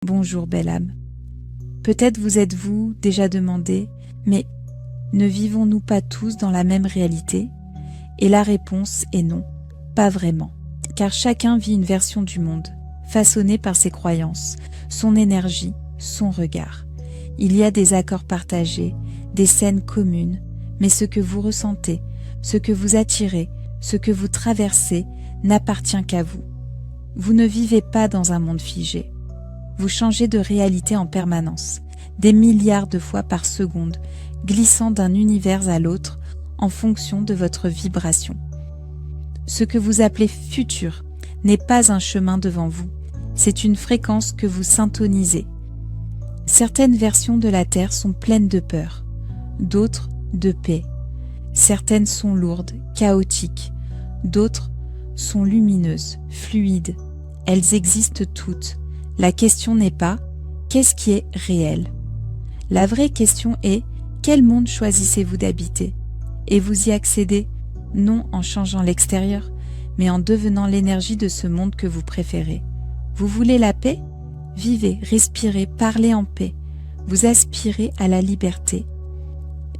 Bonjour belle âme. Peut-être vous êtes-vous déjà demandé, mais ne vivons-nous pas tous dans la même réalité? Et la réponse est non, pas vraiment. Car chacun vit une version du monde, façonnée par ses croyances, son énergie, son regard. Il y a des accords partagés, des scènes communes, mais ce que vous ressentez, ce que vous attirez, ce que vous traversez n'appartient qu'à vous. Vous ne vivez pas dans un monde figé. Vous changez de réalité en permanence, des milliards de fois par seconde, glissant d'un univers à l'autre en fonction de votre vibration. Ce que vous appelez futur n'est pas un chemin devant vous, c'est une fréquence que vous syntonisez. Certaines versions de la Terre sont pleines de peur, d'autres de paix. Certaines sont lourdes, chaotiques, d'autres sont lumineuses, fluides. Elles existent toutes. La question n'est pas « qu'est-ce qui est réel ?» La vraie question est « quel monde choisissez-vous d'habiter ?» Et vous y accédez, non en changeant l'extérieur, mais en devenant l'énergie de ce monde que vous préférez. Vous voulez la paix? Vivez, respirez, parlez en paix. Vous aspirez à la liberté.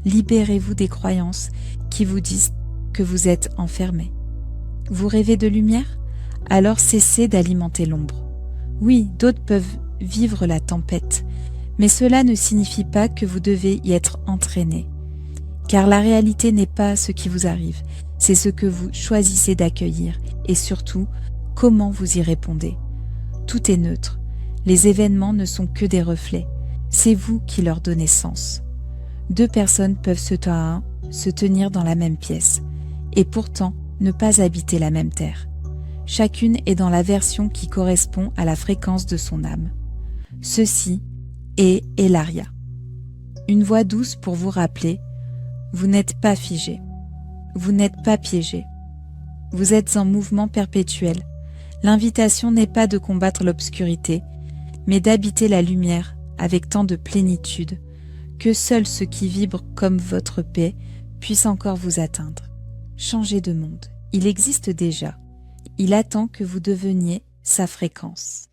Libérez-vous des croyances qui vous disent que vous êtes enfermé. Vous rêvez de lumière? Alors cessez d'alimenter l'ombre. Oui, d'autres peuvent vivre la tempête, mais cela ne signifie pas que vous devez y être entraîné. Car la réalité n'est pas ce qui vous arrive, c'est ce que vous choisissez d'accueillir et surtout, comment vous y répondez. Tout est neutre. Les événements ne sont que des reflets. C'est vous qui leur donnez sens. Deux personnes peuvent se tenir dans la même pièce et pourtant ne pas habiter la même terre. Chacune est dans la version qui correspond à la fréquence de son âme. Ceci est Elaria. Une voix douce pour vous rappeler, vous n'êtes pas figé, vous n'êtes pas piégé. Vous êtes en mouvement perpétuel. L'invitation n'est pas de combattre l'obscurité, mais d'habiter la lumière avec tant de plénitude que seuls ceux qui vibrent comme votre paix puissent encore vous atteindre. Changez de monde, il existe déjà. Il attend que vous deveniez sa fréquence.